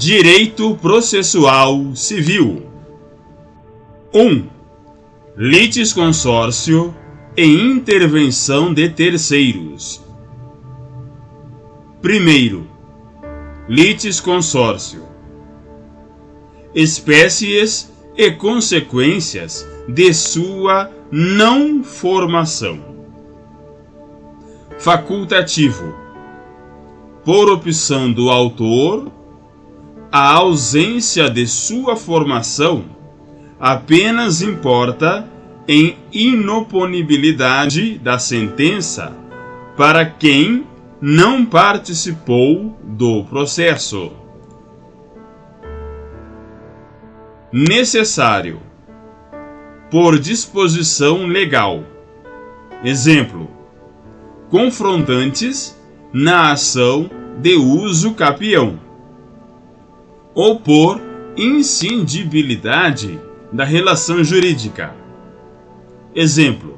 Direito processual civil. 1. Litisconsórcio e intervenção de terceiros. Primeiro, litisconsórcio. Espécies e consequências de sua não formação. Facultativo. Por opção do autor, a ausência de sua formação apenas importa em inoponibilidade da sentença para quem não participou do processo. Necessário. Por disposição legal. Exemplo: confrontantes na ação de uso capião, ou por inscindibilidade da relação jurídica. Exemplo: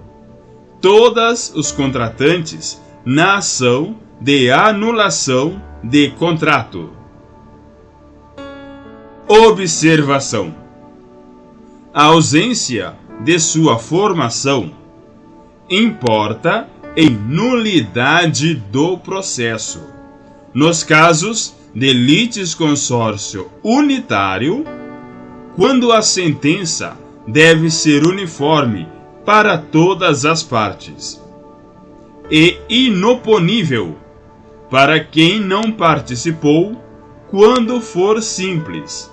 todas os contratantes na ação de anulação de contrato. Observação: a ausência de sua formação importa em nulidade do processo, nos casos de litisconsórcio unitário, quando a sentença deve ser uniforme para todas as partes, e inoponível para quem não participou, quando for simples,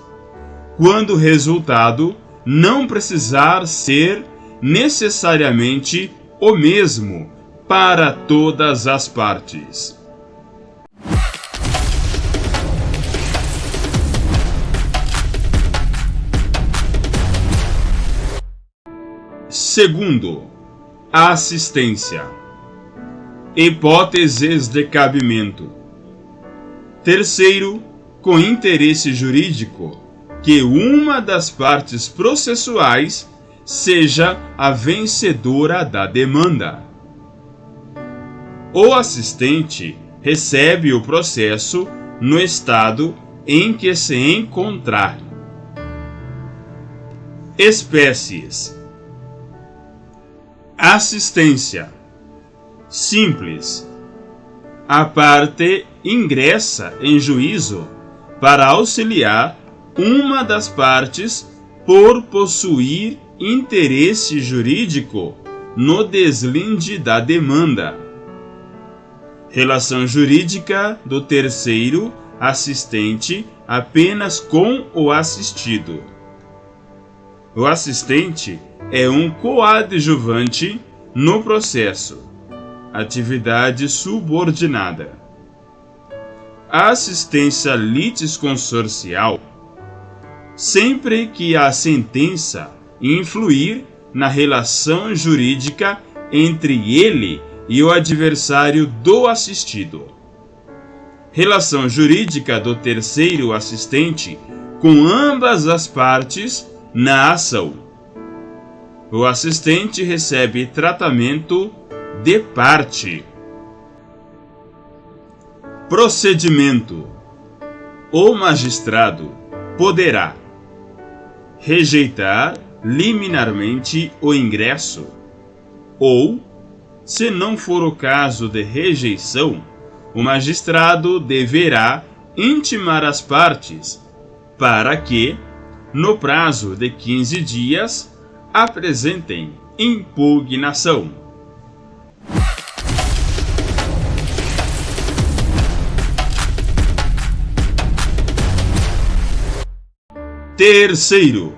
quando o resultado não precisar ser necessariamente o mesmo para todas as partes. Segundo, assistência. Hipóteses de cabimento. Terceiro, com interesse jurídico, que uma das partes processuais seja a vencedora da demanda. O assistente recebe o processo no estado em que se encontrar. Espécies. Assistência. Simples. A parte ingressa em juízo para auxiliar uma das partes por possuir interesse jurídico no deslinde da demanda. Relação jurídica do terceiro assistente apenas com o assistido. O assistente é um coadjuvante no processo. Atividade subordinada. A assistência litisconsorcial, sempre que a sentença influir na relação jurídica entre ele e o adversário do assistido. Relação jurídica do terceiro assistente com ambas as partes na ação. O assistente recebe tratamento de parte. Procedimento. O magistrado poderá rejeitar liminarmente o ingresso ou, se não for o caso de rejeição, o magistrado deverá intimar as partes para que, no prazo de 15 dias, apresentem impugnação. Terceiro,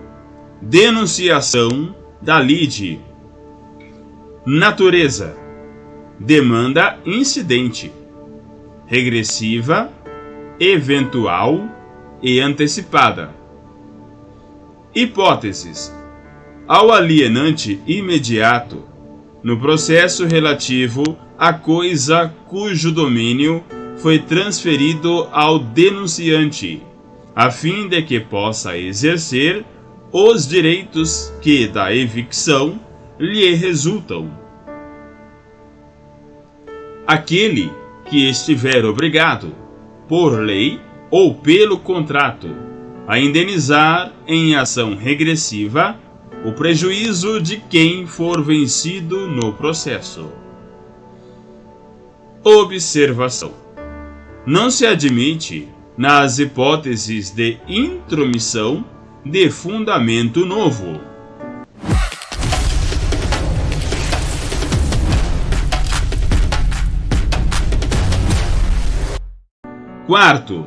denunciação da lide. Natureza: demanda incidente, regressiva, eventual e antecipada. Hipóteses: ao alienante imediato, no processo relativo à coisa cujo domínio foi transferido ao denunciante, a fim de que possa exercer os direitos que da evicção lhe resultam. Aquele que estiver obrigado, por lei, ou pelo contrato, a indenizar em ação regressiva o prejuízo de quem for vencido no processo. Observação: não se admite, nas hipóteses de intromissão de fundamento novo. Quarto,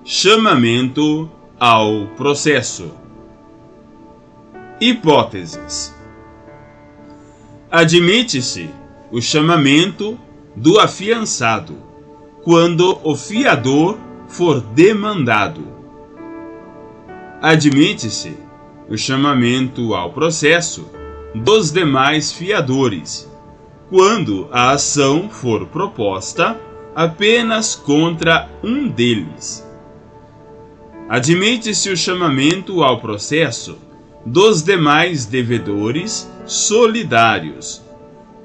chamamento ao processo. Hipóteses: admite-se o chamamento do afiançado quando o fiador for demandado. Admite-se o chamamento ao processo dos demais fiadores quando a ação for proposta apenas contra um deles. Admite-se o chamamento ao processo dos demais devedores solidários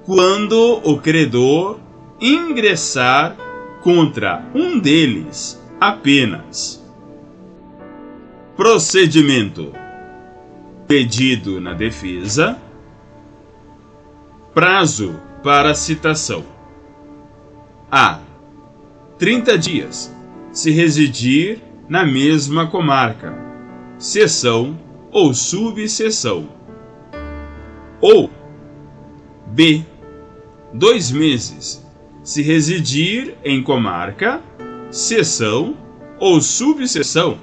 quando o credor ingressar contra um deles apenas. Procedimento: pedido na defesa. Prazo para citação: A. 30 dias, se residir na mesma comarca, seção ou subseção. Ou B. 2 meses, se residir em comarca, seção ou subseção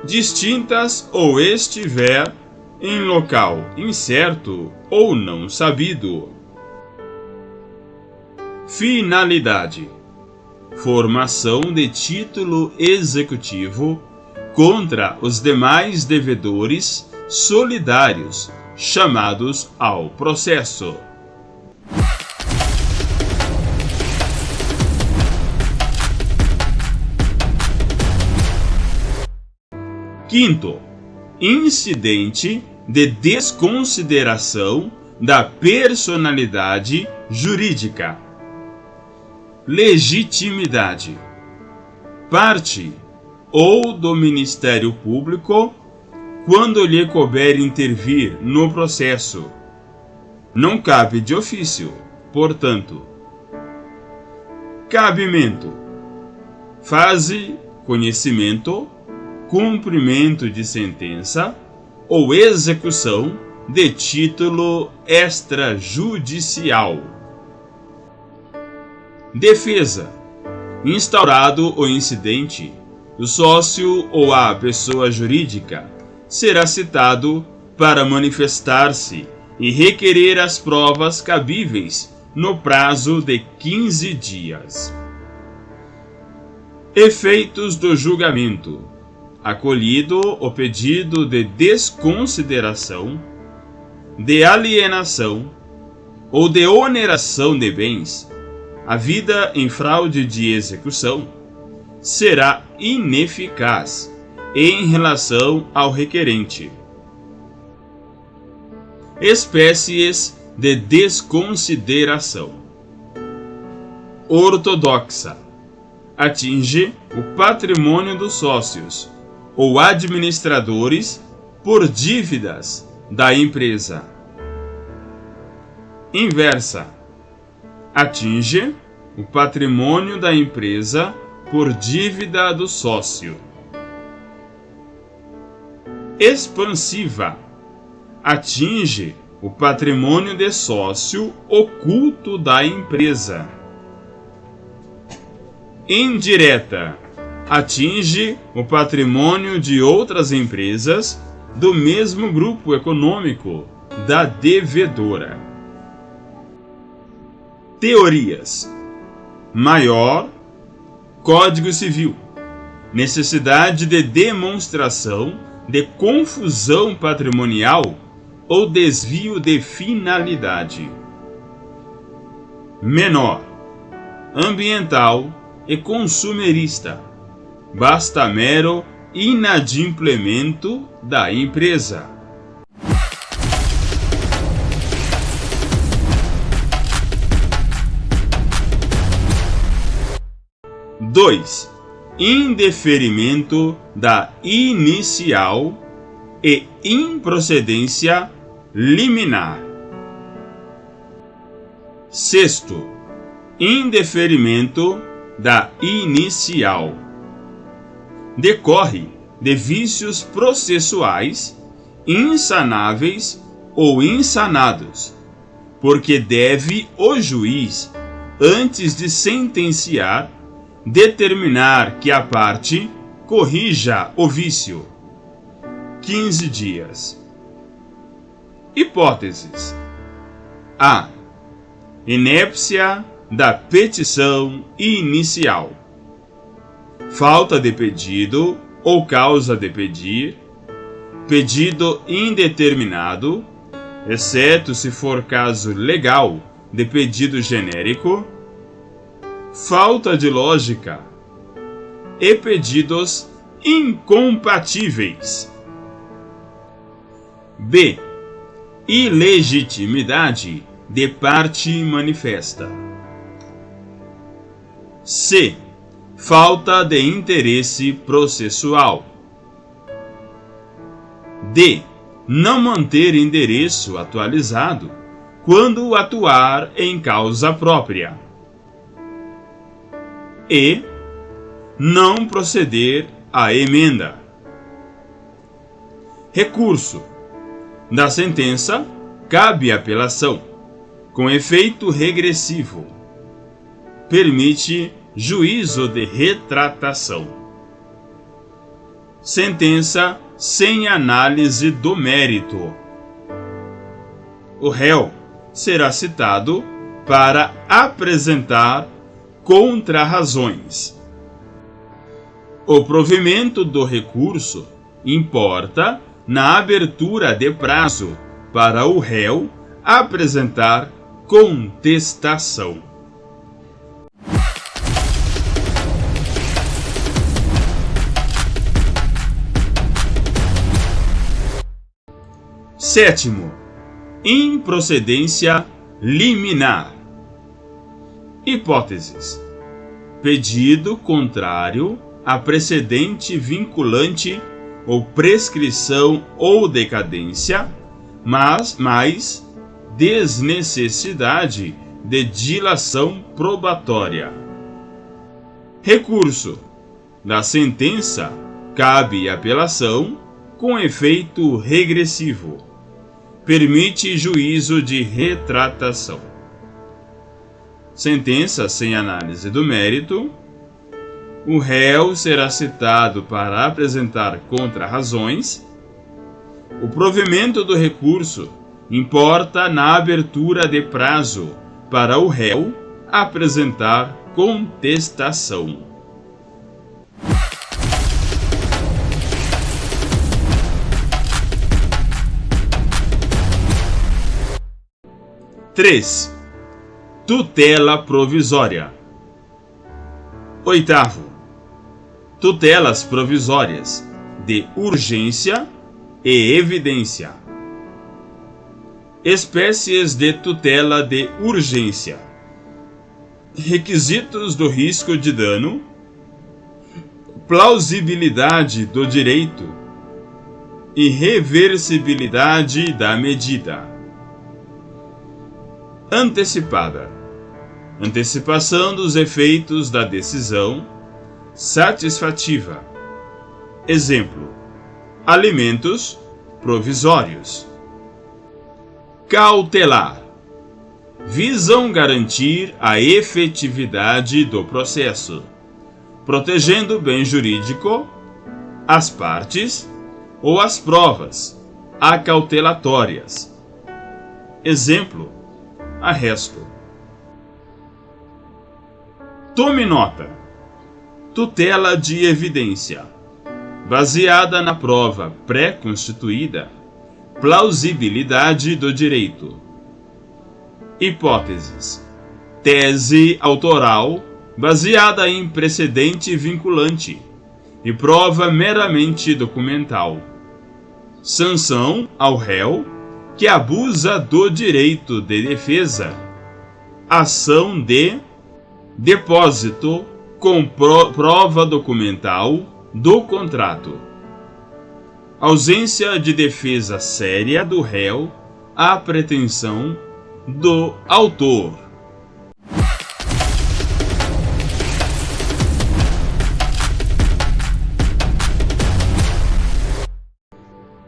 distintas ou estiver em local incerto ou não sabido. Finalidade: formação de título executivo contra os demais devedores solidários chamados ao processo. Quinto, incidente de desconsideração da personalidade jurídica. Legitimidade: parte ou do Ministério Público, quando lhe couber intervir no processo. Não cabe de ofício, portanto. Cabimento: fase, conhecimento, cumprimento de sentença ou execução de título extrajudicial. Defesa: instaurado o incidente, o sócio ou a pessoa jurídica será citado para manifestar-se e requerer as provas cabíveis no prazo de 15 dias. Efeitos do julgamento: acolhido o pedido de desconsideração, de alienação ou de oneração de bens, a vida em fraude de execução será ineficaz em relação ao requerente. Espécies de desconsideração: ortodoxa: atinge o patrimônio dos sócios ou administradores por dívidas da empresa. Inversa: atinge o patrimônio da empresa por dívida do sócio. Expansiva: atinge o patrimônio de sócio oculto da empresa. Indireta: atinge o patrimônio de outras empresas do mesmo grupo econômico da devedora. Teorias: maior, Código Civil, necessidade de demonstração de confusão patrimonial ou desvio de finalidade. Menor, ambiental e consumerista, basta mero inadimplemento da empresa. Dois, indeferimento da inicial e improcedência liminar. Sexto, indeferimento da inicial. Decorre de vícios processuais insanáveis ou insanados, porque deve o juiz, antes de sentenciar, determinar que a parte corrija o vício. 15 dias. Hipóteses: A. Inépcia da petição inicial. Falta de pedido ou causa de pedir. Pedido indeterminado, exceto se for caso legal de pedido genérico. Falta de lógica. E pedidos incompatíveis. B. Ilegitimidade de parte manifesta. C. Falta de interesse processual. D. Não manter endereço atualizado quando atuar em causa própria. E. Não proceder à emenda. Recurso. Da sentença, cabe apelação, com efeito regressivo. Permite juízo de retratação. Sentença sem análise do mérito. O réu será citado para apresentar contrarrazões. O provimento do recurso importa na abertura de prazo para o réu apresentar contestação. Sétimo, improcedência liminar. Hipóteses: pedido contrário a precedente vinculante ou prescrição ou decadência, mas mais desnecessidade de dilação probatória. Recurso. Da sentença, cabe apelação com efeito regressivo. Permite juízo de retratação. Sentença sem análise do mérito. O réu será citado para apresentar contrarrazões. O provimento do recurso importa na abertura de prazo para o réu apresentar contestação. Três, tutela provisória. Oitavo, tutelas provisórias de urgência e evidência. Espécies de tutela de urgência. Requisitos do risco de dano. Plausibilidade do direito. E reversibilidade da medida. Antecipada. Antecipação dos efeitos da decisão. Satisfativa. Exemplo: alimentos provisórios. Cautelar. Visam garantir a efetividade do processo, protegendo o bem jurídico, as partes ou as provas acautelatórias. Exemplo: arresto. Tome nota. Tutela de evidência. Baseada na prova pré-constituída. Plausibilidade do direito. Hipóteses: tese autoral baseada em precedente vinculante e prova meramente documental. Sanção ao réu que abusa do direito de defesa. Ação de depósito com prova documental do contrato. Ausência de defesa séria do réu à pretensão do autor.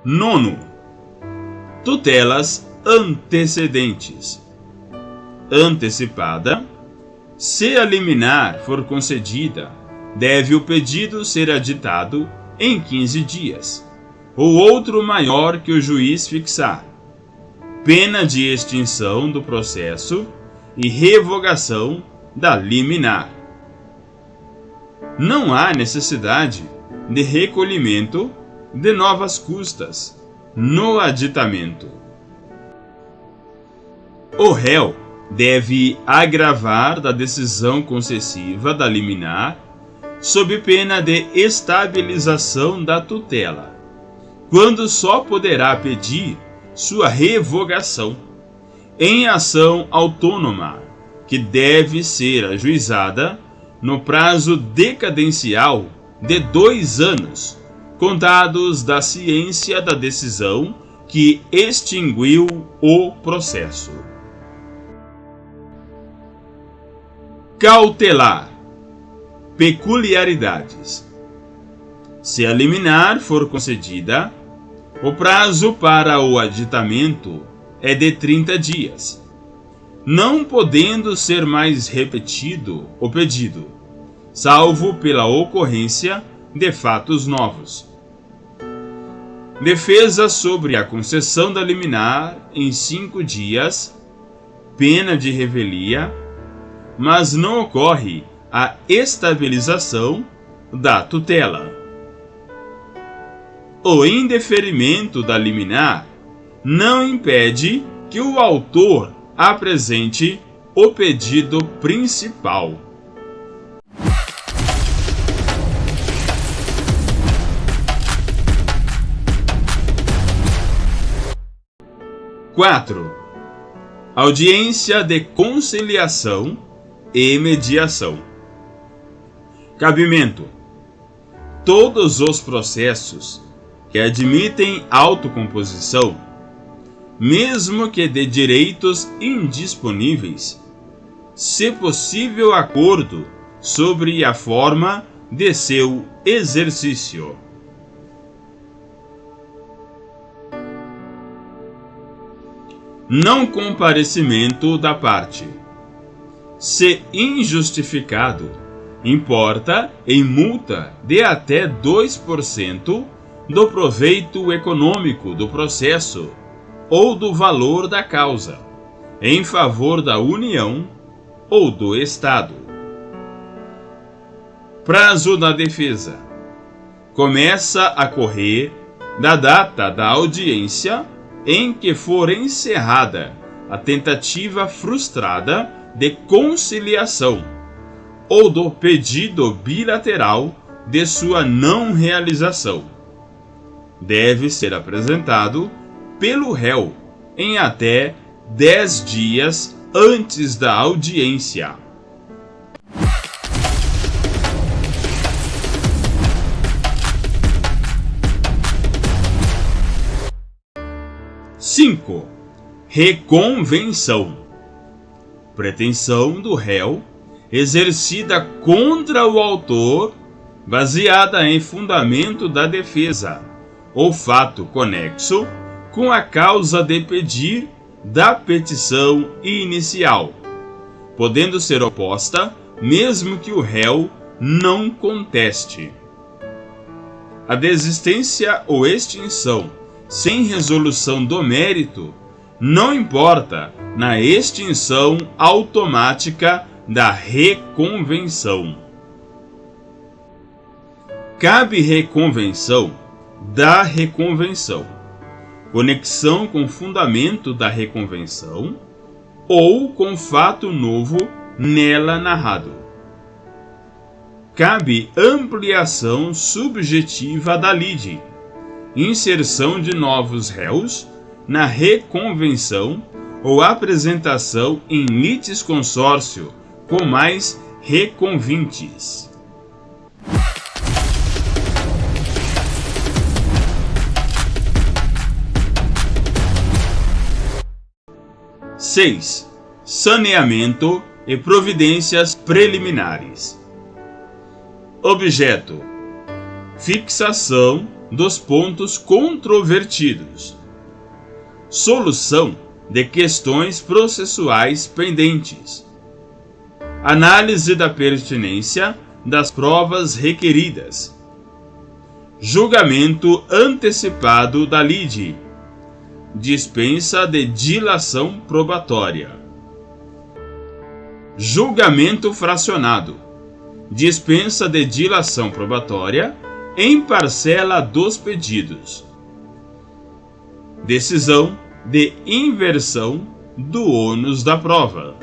Nono. Tutelas antecedentes. Antecipada. Se a liminar for concedida, deve o pedido ser aditado em 15 dias, ou outro maior que o juiz fixar, pena de extinção do processo e revogação da liminar. Não há necessidade de recolhimento de novas custas no aditamento. O réu deve agravar da decisão concessiva da liminar sob pena de estabilização da tutela, quando só poderá pedir sua revogação em ação autônoma, que deve ser ajuizada no prazo decadencial de 2 anos, contados da ciência da decisão que extinguiu o processo. Cautelar. Peculiaridades. Se a liminar for concedida, o prazo para o aditamento é de 30 dias, não podendo ser mais repetido o pedido, salvo pela ocorrência de fatos novos. Defesa sobre a concessão da liminar em 5 dias, pena de revelia, mas não ocorre a estabilização da tutela. O indeferimento da liminar não impede que o autor apresente o pedido principal. Quatro. Audiência de conciliação e mediação. Cabimento. Todos os processos que admitem autocomposição, mesmo que de direitos indisponíveis, se possível acordo sobre a forma de seu exercício. Não comparecimento da parte. Se injustificado, importa em multa de até 2% do proveito econômico do processo ou do valor da causa, em favor da União ou do Estado. Prazo da defesa. Começa a correr da data da audiência em que for encerrada a tentativa frustrada de conciliação ou do pedido bilateral de sua não realização. Deve ser apresentado pelo réu em até 10 dias antes da audiência. Cinco. Reconvenção. Pretensão do réu exercida contra o autor, baseada em fundamento da defesa, ou fato conexo com a causa de pedir da petição inicial, podendo ser oposta mesmo que o réu não conteste. A desistência ou extinção sem resolução do mérito não importa na extinção automática da reconvenção. Cabe reconvenção da reconvenção, conexão com fundamento da reconvenção ou com fato novo nela narrado. Cabe ampliação subjetiva da lide, inserção de novos réus na reconvenção ou apresentação em litisconsórcio com mais reconvintes. 6. Saneamento e providências preliminares. Objeto: fixação dos pontos controvertidos. Solução de questões processuais pendentes. Análise da pertinência das provas requeridas. Julgamento antecipado da lide. Dispensa de dilação probatória. Julgamento fracionado. Dispensa de dilação probatória em parcela dos pedidos. Decisão de inversão do ônus da prova.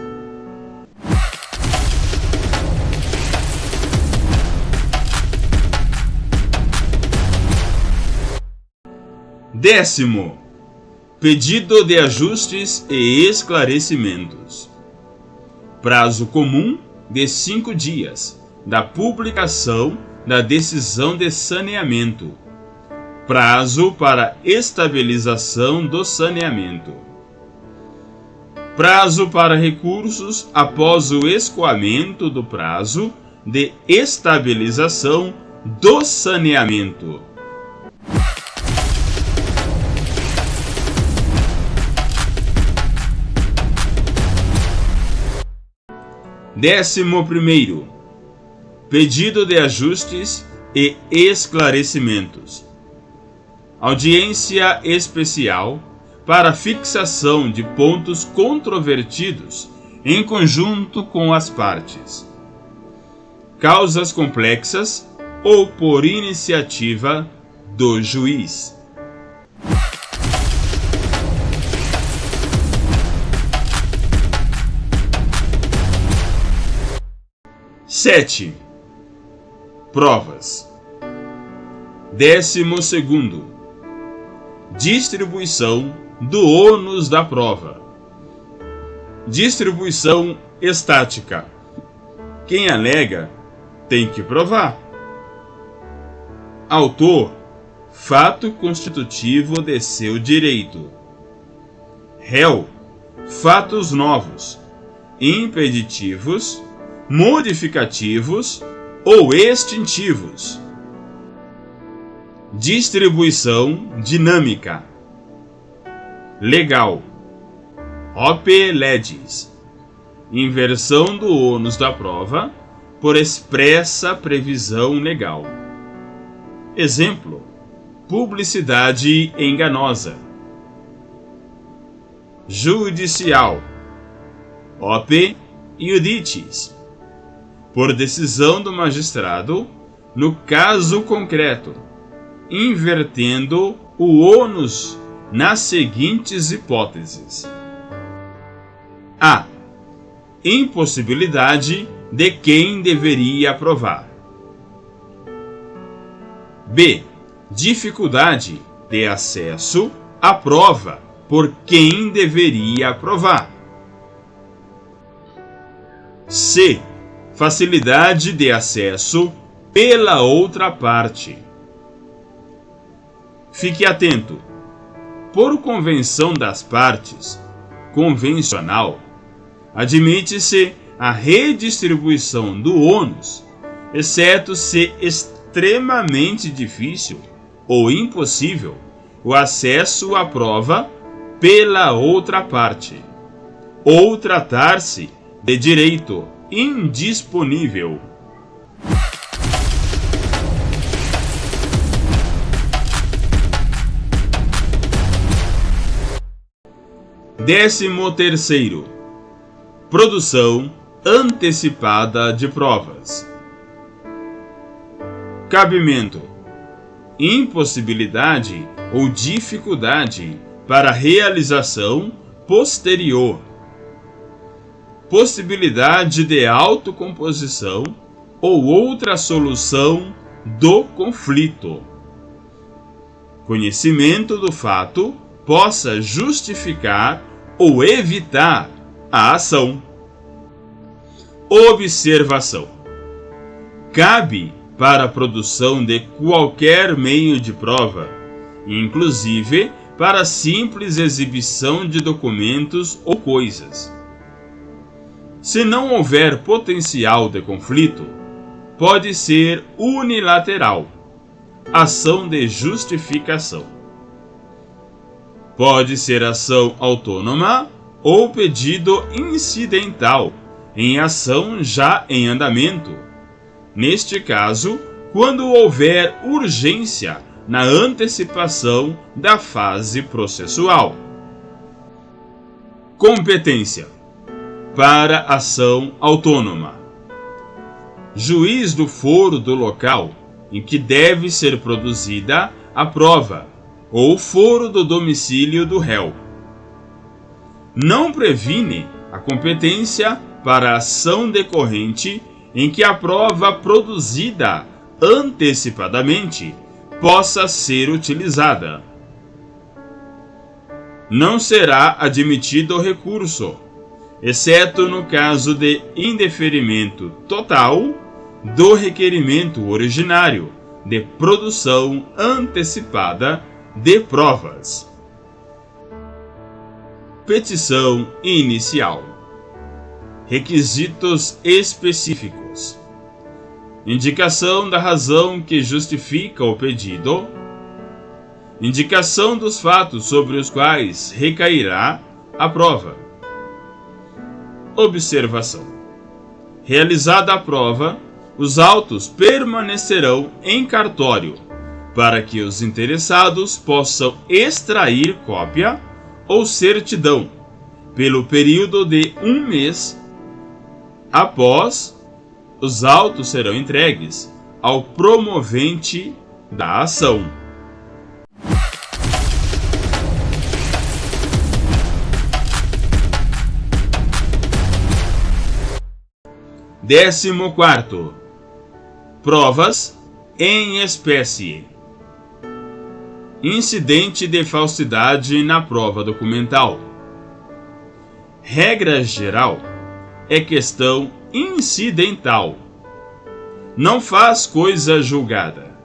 Décimo: pedido de ajustes e esclarecimentos. Prazo comum de 5 dias da publicação da decisão de saneamento. Prazo para estabilização do saneamento. Prazo para recursos após o escoamento do prazo de estabilização do saneamento. Décimo primeiro: pedido de ajustes e esclarecimentos. Audiência especial para fixação de pontos controvertidos em conjunto com as partes. Causas complexas ou por iniciativa do juiz. Sete: provas. 12º: distribuição do ônus da prova. Distribuição estática. Quem alega tem que provar. Autor: fato constitutivo de seu direito. Réu: fatos novos, impeditivos, modificativos ou extintivos. Distribuição dinâmica. Legal: op legis, inversão do ônus da prova por expressa previsão legal. Exemplo: publicidade enganosa. Judicial: op iudicis, por decisão do magistrado, no caso concreto, invertendo o ônus nas seguintes hipóteses: A. Impossibilidade de quem deveria provar. B. Dificuldade de acesso à prova por quem deveria provar. C. Facilidade de acesso pela outra parte. Fique atento. Por convenção das partes, convencional, admite-se a redistribuição do ônus, exceto se extremamente difícil ou impossível o acesso à prova pela outra parte, ou tratar-se de direito indisponível. Décimo terceiro: produção antecipada de provas. Cabimento: impossibilidade ou dificuldade para realização posterior. Possibilidade de autocomposição ou outra solução do conflito. Conhecimento do fato possa justificar ou evitar a ação. Observação: cabe para a produção de qualquer meio de prova, inclusive para a simples exibição de documentos ou coisas. Se não houver potencial de conflito, pode ser unilateral, ação de justificação. Pode ser ação autônoma ou pedido incidental, em ação já em andamento. Neste caso, quando houver urgência na antecipação da fase processual. Competência para ação autônoma: juiz do foro do local em que deve ser produzida a prova, ou foro do domicílio do réu. Não previne a competência para ação decorrente em que a prova produzida antecipadamente possa ser utilizada. Não será admitido recurso, exceto no caso de indeferimento total do requerimento originário de produção antecipada de provas. Petição inicial: requisitos específicos, indicação da razão que justifica o pedido, indicação dos fatos sobre os quais recairá a prova. Observação: realizada a prova, os autos permanecerão em cartório, para que os interessados possam extrair cópia ou certidão, pelo período de 1 mês. Após, os autos serão entregues ao promovente da ação. Décimo quarto: provas em espécie. Incidente de falsidade na prova documental. Regra geral: é questão incidental. Não faz coisa julgada,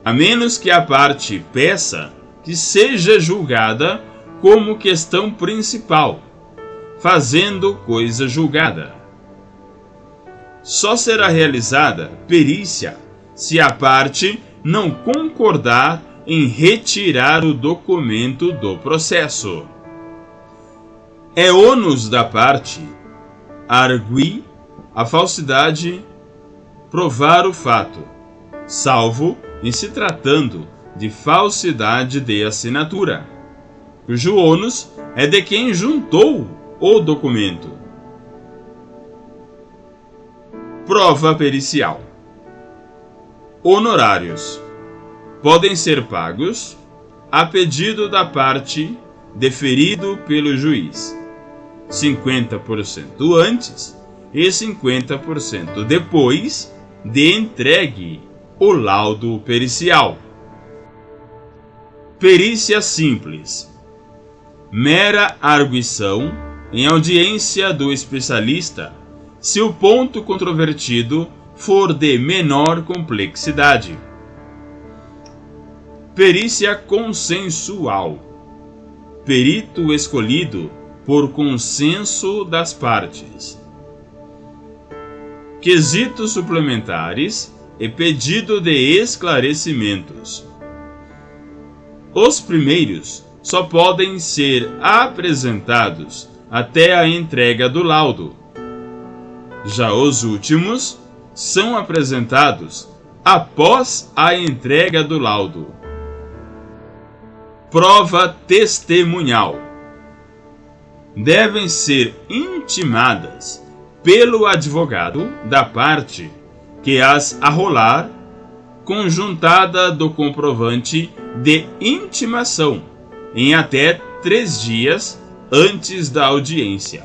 a menos que a parte peça que seja julgada como questão principal, fazendo coisa julgada. Só será realizada perícia se a parte não concordar em retirar o documento do processo. É ônus da parte arguir a falsidade, provar o fato, salvo em se tratando de falsidade de assinatura, cujo ônus é de quem juntou o documento. Prova pericial. Honorários podem ser pagos a pedido da parte deferido pelo juiz, 50% antes e 50% depois de entregue o laudo pericial. Perícia simples: mera arguição em audiência do especialista, se o ponto controvertido for de menor complexidade. Perícia consensual: perito escolhido por consenso das partes. Quesitos suplementares e pedido de esclarecimentos. Os primeiros só podem ser apresentados até a entrega do laudo. Já os últimos são apresentados após a entrega do laudo. Prova testemunhal: devem ser intimadas pelo advogado da parte que as arrolar, conjuntada do comprovante de intimação, em até 3 dias antes da audiência.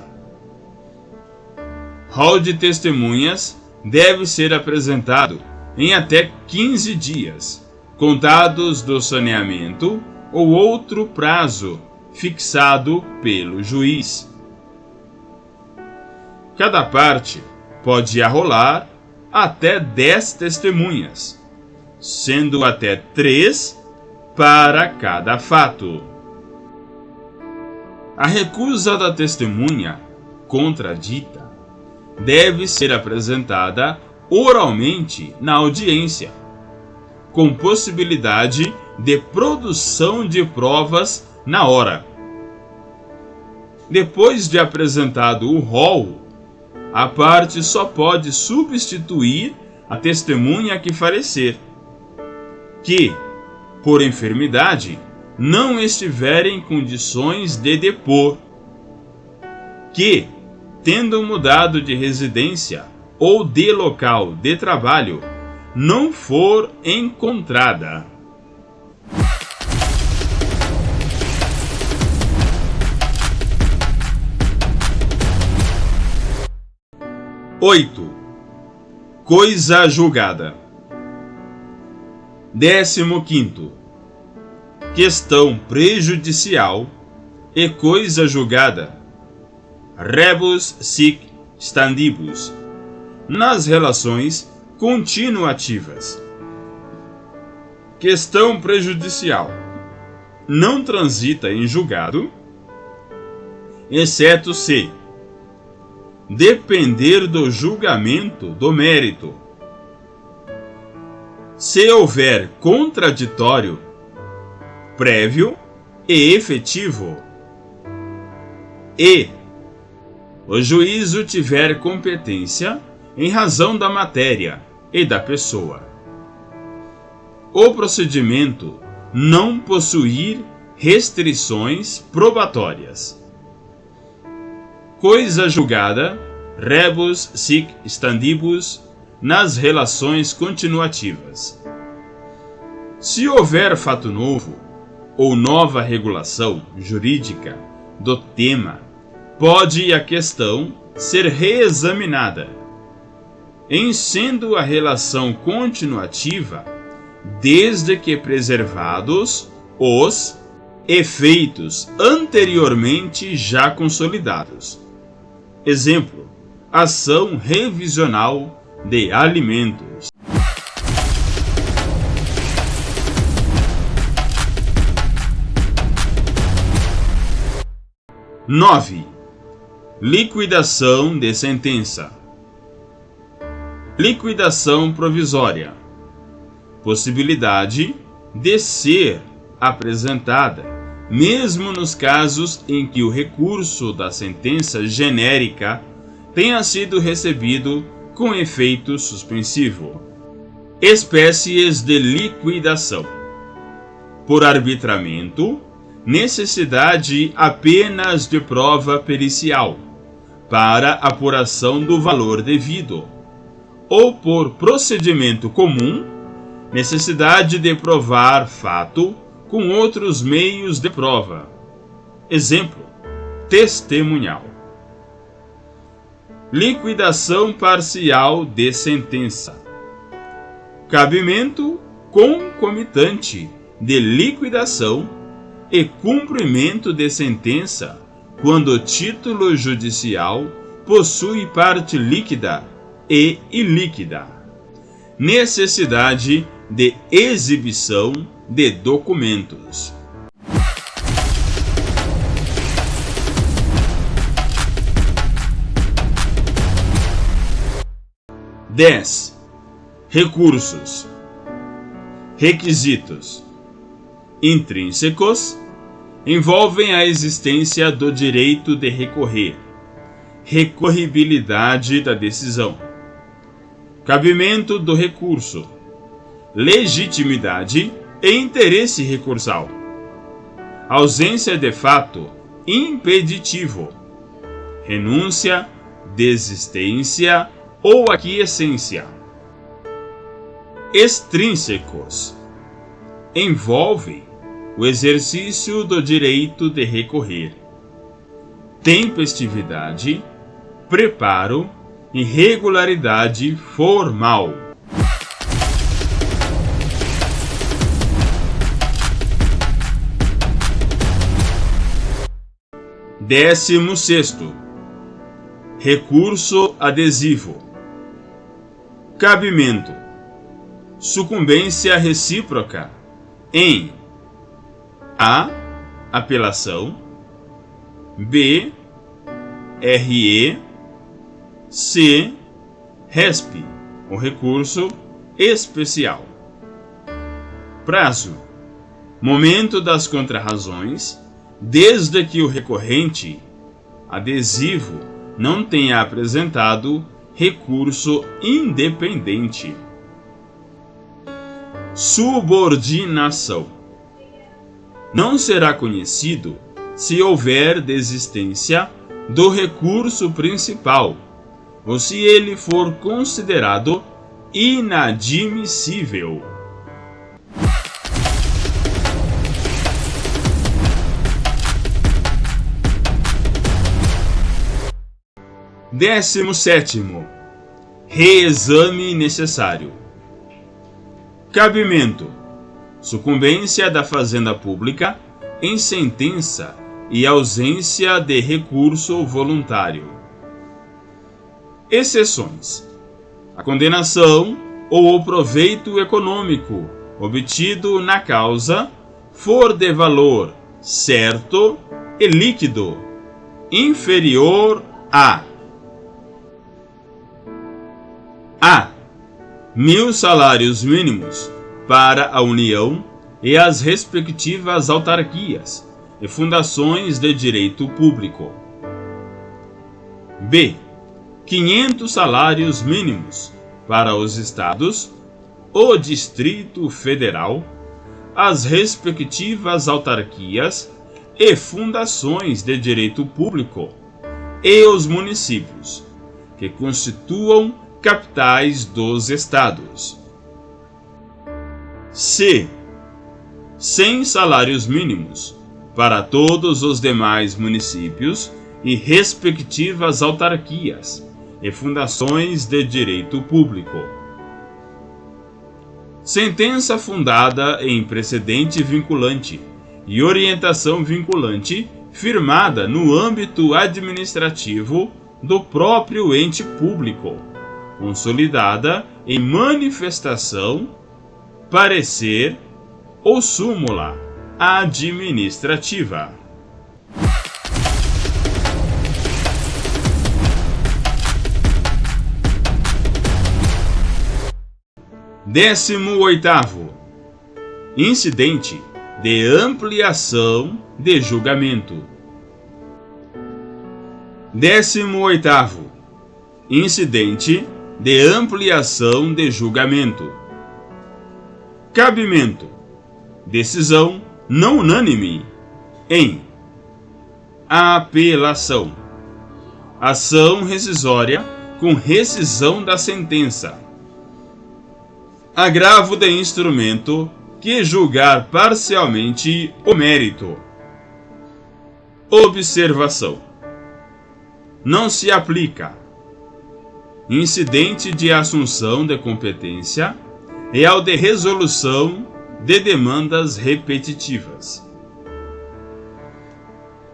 Rol de testemunhas deve ser apresentado em até 15 dias, contados do saneamento ou outro prazo fixado pelo juiz. Cada parte pode arrolar até 10 testemunhas, sendo até 3 para cada fato. A recusa da testemunha contradita deve ser apresentada oralmente na audiência, com possibilidade de produção de provas na hora. Depois de apresentado o rol, a parte só pode substituir a testemunha que falecer, que, por enfermidade, não estiver em condições de depor, que, tendo mudado de residência ou de local de trabalho, não for encontrada. Oito. Coisa julgada. 15º. Questão prejudicial e coisa julgada. Rebus sic stantibus. Nas relações continuativas. Questão prejudicial. Não transita em julgado, exceto se depender do julgamento do mérito, se houver contraditório prévio e efetivo, e o juízo tiver competência em razão da matéria e da pessoa. O procedimento não possuir restrições probatórias. Coisa julgada, rebus sic stantibus, nas relações continuativas. Se houver fato novo ou nova regulação jurídica do tema, pode a questão ser reexaminada, em sendo a relação continuativa, desde que preservados os efeitos anteriormente já consolidados. Exemplo: ação revisional de alimentos. 9. Liquidação de sentença. Liquidação provisória. Possibilidade de ser apresentada, mesmo nos casos em que o recurso da sentença genérica tenha sido recebido com efeito suspensivo. Espécies de liquidação. Por arbitramento, necessidade apenas de prova pericial para apuração do valor devido, ou por procedimento comum, necessidade de provar fato com outros meios de prova. Exemplo: testemunhal. Liquidação parcial de sentença. Cabimento concomitante de liquidação e cumprimento de sentença quando o título judicial possui parte líquida e ilíquida. Necessidade de exibição de documentos. Recursos. Requisitos intrínsecos envolvem a existência do direito de recorrer, recorribilidade da decisão, cabimento do recurso, legitimidade e interesse recursal, ausência de fato impeditivo, renúncia, desistência ou aquiescência. Extrínsecos envolvem o exercício do direito de recorrer, tempestividade, preparo e regularidade formal. Décimo sexto. Recurso adesivo. Cabimento: sucumbência recíproca em A. Apelação, B. RE, C. RESP, o recurso especial. Prazo: momento das contrarrazões, desde que o recorrente adesivo não tenha apresentado recurso independente. Subordinação: não será conhecido se houver desistência do recurso principal ou se ele for considerado inadmissível. Décimo sétimo. Reexame necessário. Cabimento: sucumbência da Fazenda Pública em sentença e ausência de recurso voluntário. Exceções: a condenação ou o proveito econômico obtido na causa for de valor certo e líquido inferior a 1.000 salários mínimos para a União e as respectivas autarquias e fundações de direito público. B. 500 salários mínimos para os estados, o Distrito Federal, as respectivas autarquias e fundações de direito público e os municípios, que constituam capitais dos estados. C. 100 salários mínimos para todos os demais municípios e respectivas autarquias e fundações de direito público. Sentença fundada em precedente vinculante e orientação vinculante firmada no âmbito administrativo do próprio ente público, consolidada em manifestação, parecer ou súmula administrativa. Décimo oitavo. Incidente de ampliação de julgamento. Décimo oitavo. Incidente de ampliação de julgamento. Cabimento: decisão não unânime em apelação, ação rescisória com rescisão da sentença, agravo de instrumento que julgar parcialmente o mérito. Observação: não se aplica incidente de assunção de competência e ao de resolução de demandas repetitivas.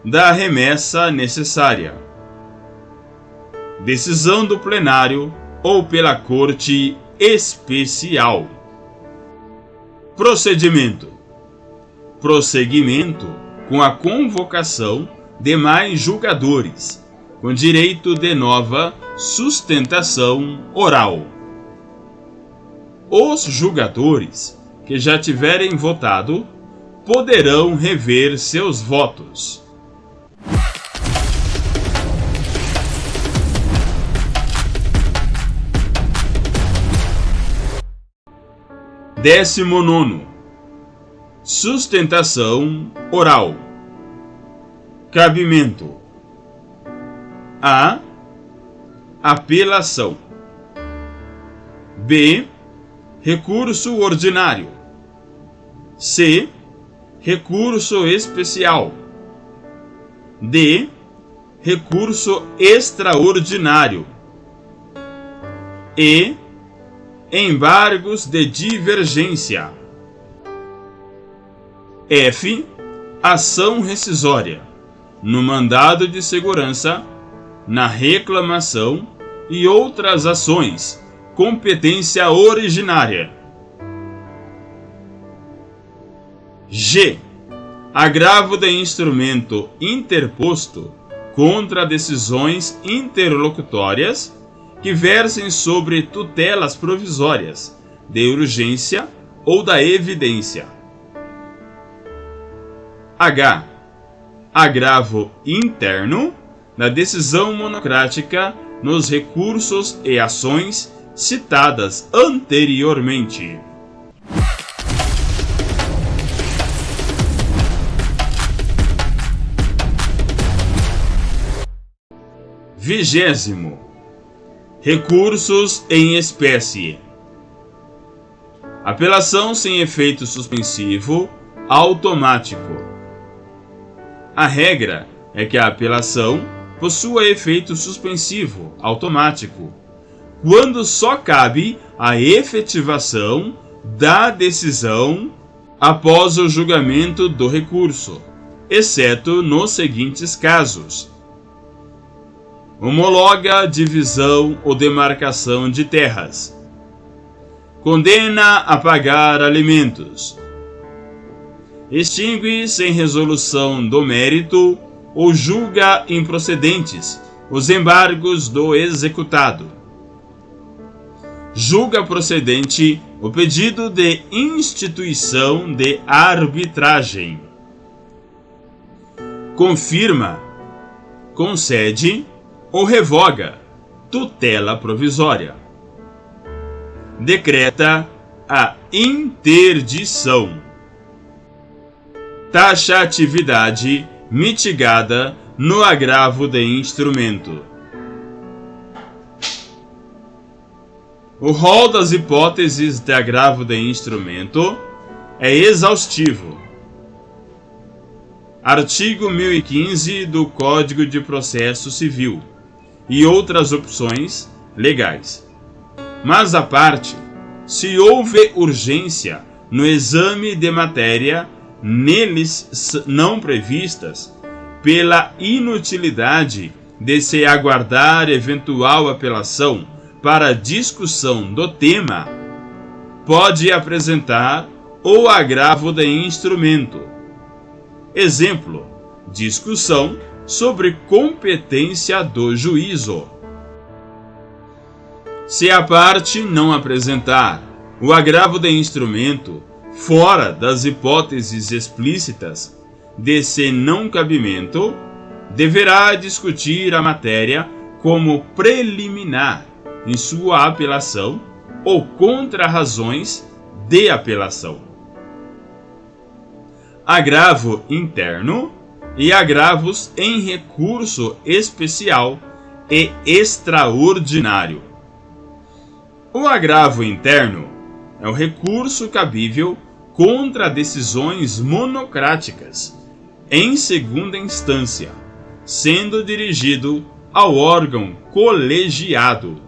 Da remessa necessária. Decisão do plenário ou pela Corte Especial. Procedimento: prosseguimento com a convocação de mais julgadores, com direito de nova sustentação oral. Os julgadores que já tiverem votado poderão rever seus votos. 19º. Sustentação oral. Cabimento: A. Apelação. B. Recurso ordinário. C. Recurso especial. D. Recurso extraordinário. E. Embargos de divergência. F. Ação rescisória, no mandado de segurança, na reclamação e outras ações competência originária. G. Agravo de instrumento interposto contra decisões interlocutórias que versem sobre tutelas provisórias, de urgência ou da evidência. H. Agravo interno na decisão monocrática nos recursos e ações citadas anteriormente. 20º. Recursos em espécie. Apelação sem efeito suspensivo automático. A regra é que a apelação possua efeito suspensivo automático, quando só cabe a efetivação da decisão após o julgamento do recurso, exceto nos seguintes casos: homologa divisão ou demarcação de terras, condena a pagar alimentos, extingue sem resolução do mérito ou julga improcedentes os embargos do executado, julga procedente o pedido de instituição de arbitragem, confirma, concede ou revoga tutela provisória, decreta a interdição, taxatividade mitigada no agravo de instrumento. O rol das hipóteses de agravo de instrumento é exaustivo. Artigo 1015 do Código de Processo Civil e outras opções legais. Mas à parte, se houver urgência no exame de matéria neles não previstas, pela inutilidade de se aguardar eventual apelação para discussão do tema, pode apresentar o agravo de instrumento. Exemplo: discussão sobre competência do juízo. Se a parte não apresentar o agravo de instrumento fora das hipóteses explícitas desse não cabimento, deverá discutir a matéria como preliminar em sua apelação ou contra razões de apelação. Agravo interno e agravos em recurso especial e extraordinário. O agravo interno é o recurso cabível contra decisões monocráticas em segunda instância, sendo dirigido ao órgão colegiado.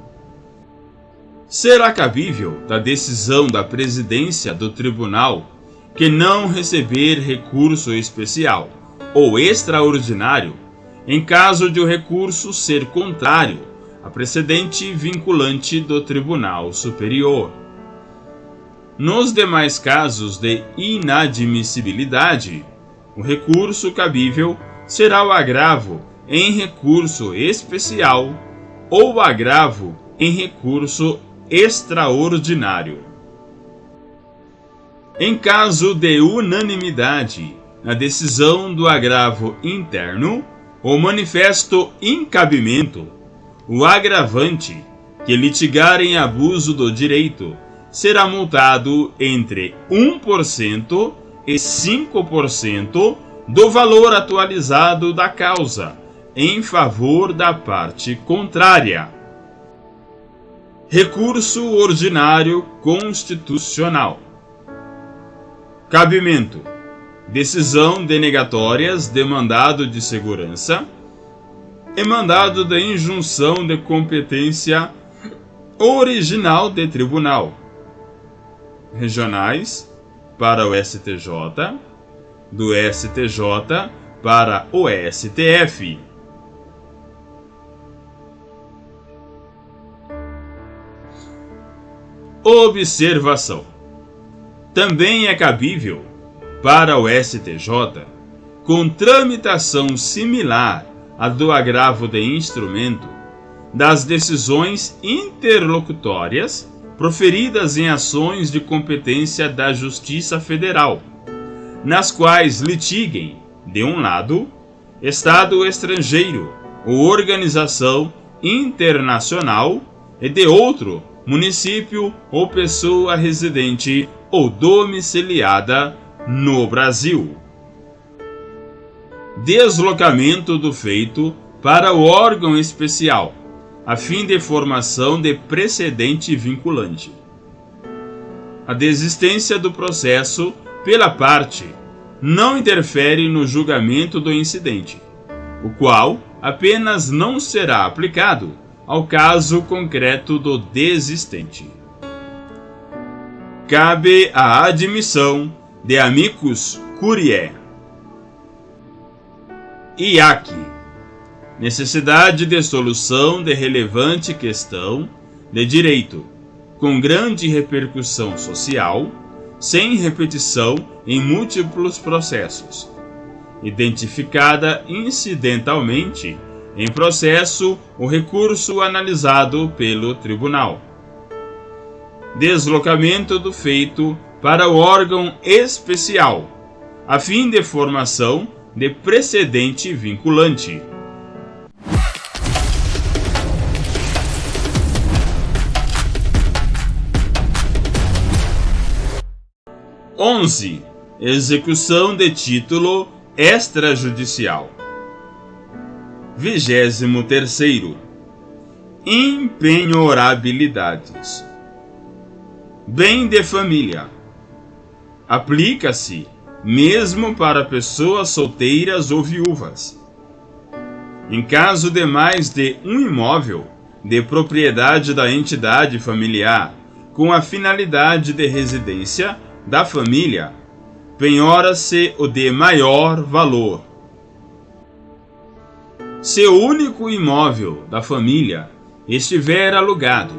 Será cabível da decisão da presidência do tribunal que não receber recurso especial ou extraordinário, em caso de o recurso ser contrário a precedente vinculante do Tribunal Superior. Nos demais casos de inadmissibilidade, o recurso cabível será o agravo em recurso especial ou o agravo em recurso extraordinário. Em caso de unanimidade na decisão do agravo interno ou manifesto incabimento, o agravante que litigar em abuso do direito será multado entre 1% e 5% do valor atualizado da causa em favor da parte contrária. Recurso ordinário constitucional. Cabimento: decisão denegatórias de mandado de segurança e mandado de injunção de competência original de tribunal, regionais para o STJ, do STJ para o STF. Observação: também é cabível para o STJ, com tramitação similar à do agravo de instrumento, das decisões interlocutórias proferidas em ações de competência da Justiça Federal, nas quais litiguem, de um lado, Estado estrangeiro ou organização internacional, e de outro, município ou pessoa residente ou domiciliada no Brasil. Deslocamento do feito para o órgão especial, a fim de formação de precedente vinculante. A desistência do processo pela parte não interfere no julgamento do incidente, o qual apenas não será aplicado ao caso concreto do desistente. Cabe a admissão de amicus curiae. IAC. Necessidade de solução de relevante questão de direito, com grande repercussão social, sem repetição em múltiplos processos, identificada incidentalmente em processo ou recurso analisado pelo tribunal. Deslocamento do feito para o órgão especial, a fim de formação de precedente vinculante. Execução de título extrajudicial. 23º. Impenhorabilidades. Bem de família. Aplica-se mesmo para pessoas solteiras ou viúvas. Em caso de mais de um imóvel de propriedade da entidade familiar com a finalidade de residência da família, penhora-se o de maior valor. Se o único imóvel da família estiver alugado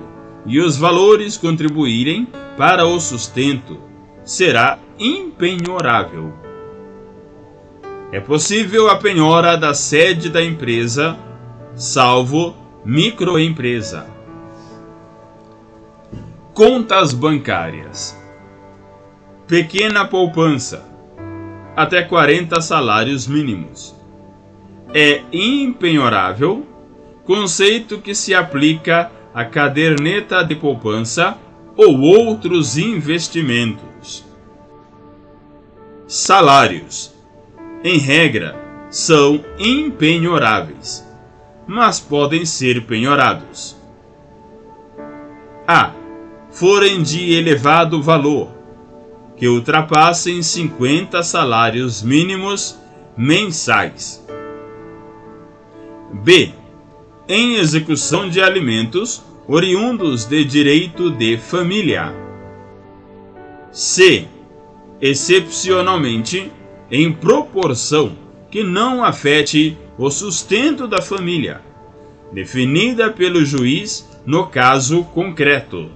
e os valores contribuírem para o sustento, será impenhorável. É possível a penhora da sede da empresa, salvo microempresa. Contas bancárias. Pequena poupança, até 40 salários mínimos. É impenhorável, conceito que se aplica à caderneta de poupança ou outros investimentos. Salários, em regra, são impenhoráveis, mas podem ser penhorados. A. Forem de elevado valor, que ultrapassem 50 salários mínimos mensais. B. Em execução de alimentos oriundos de direito de família. C. Excepcionalmente, em proporção que não afete o sustento da família, definida pelo juiz no caso concreto.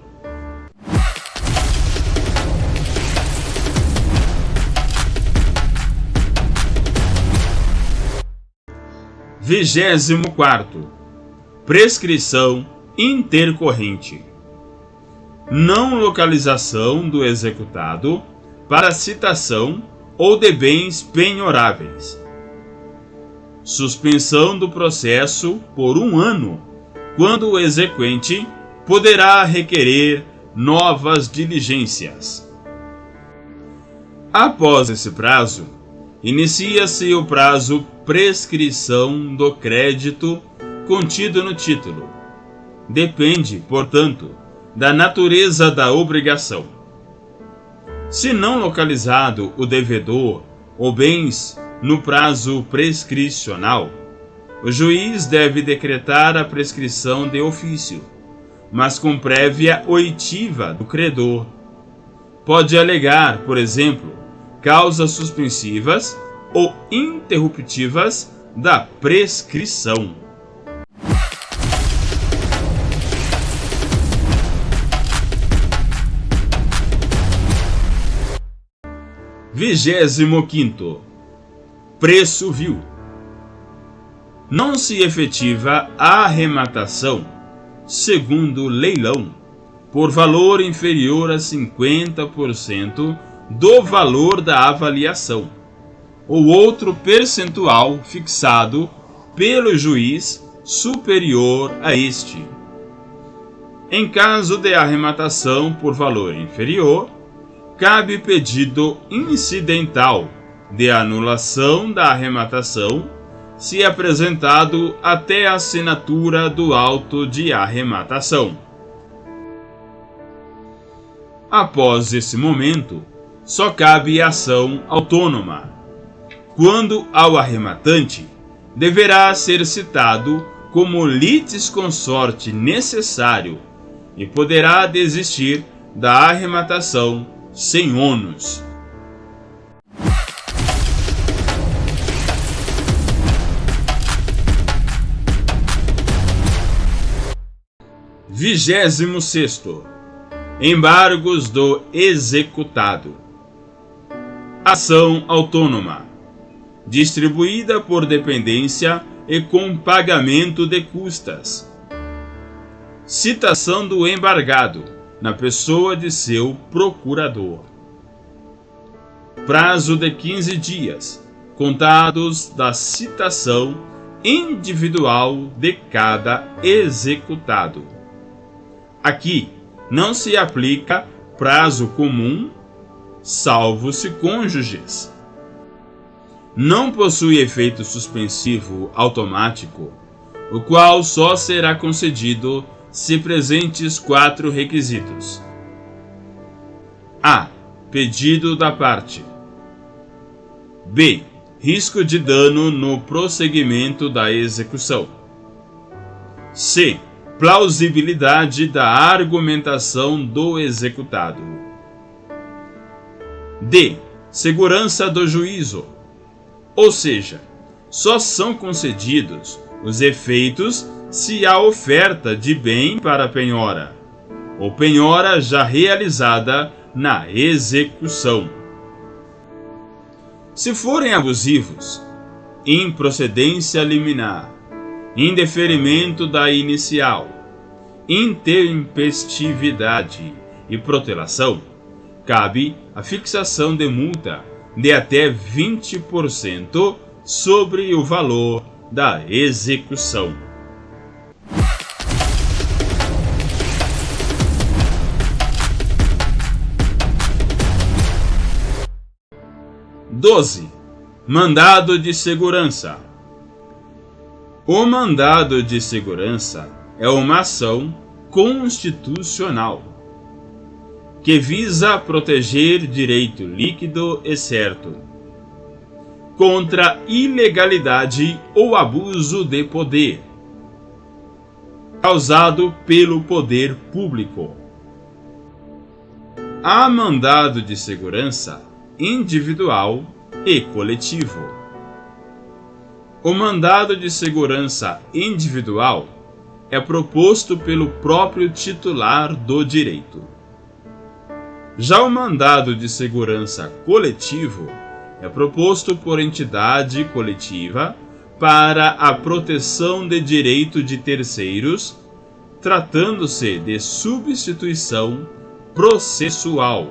24º. Prescrição intercorrente. Não localização do executado para citação ou de bens penhoráveis. Suspensão do processo por 1 ano, quando o exequente poderá requerer novas diligências. Após esse prazo, inicia-se o prazo prescrição do crédito contido no título. Depende, portanto, da natureza da obrigação. Se não localizado o devedor ou bens no prazo prescricional, o juiz deve decretar a prescrição de ofício, mas com prévia oitiva do credor. Pode alegar, por exemplo, causas suspensivas ou interruptivas da prescrição. 25º. Preço vil. Não se efetiva a arrematação, segundo leilão, por valor inferior a 50% do valor da avaliação, ou outro percentual fixado pelo juiz superior a este. Em caso de arrematação por valor inferior, cabe pedido incidental de anulação da arrematação, se apresentado até a assinatura do auto de arrematação. Após esse momento, só cabe ação autônoma, quando ao arrematante deverá ser citado como litisconsorte necessário e poderá desistir da arrematação sem ônus. Vigésimo sexto. Embargos do executado. Ação autônoma, distribuída por dependência e com pagamento de custas. Citação do embargado, na pessoa de seu procurador. Prazo de 15 dias, contados da citação individual de cada executado. Aqui não se aplica prazo comum, salvo-se cônjuges. Não possui efeito suspensivo automático, o qual só será concedido se presentes 4 requisitos. A. Pedido da parte. B. Risco de dano no prosseguimento da execução. C. Plausibilidade da argumentação do executado. D. Segurança do juízo. Ou seja, só são concedidos os efeitos se a oferta de bem para penhora, ou penhora já realizada na execução. Se forem abusivos, improcedência liminar, indeferimento da inicial, intempestividade e protelação, cabe a fixação de multa de até 20% sobre o valor da execução. Mandado de segurança. O mandado de segurança é uma ação constitucional que visa proteger direito líquido e certo contra ilegalidade ou abuso de poder causado pelo poder público. Há mandado de segurança individual e coletivo. O mandado de segurança individual é proposto pelo próprio titular do direito. Já o mandado de segurança coletivo é proposto por entidade coletiva para a proteção de direito de terceiros, tratando-se de substituição processual.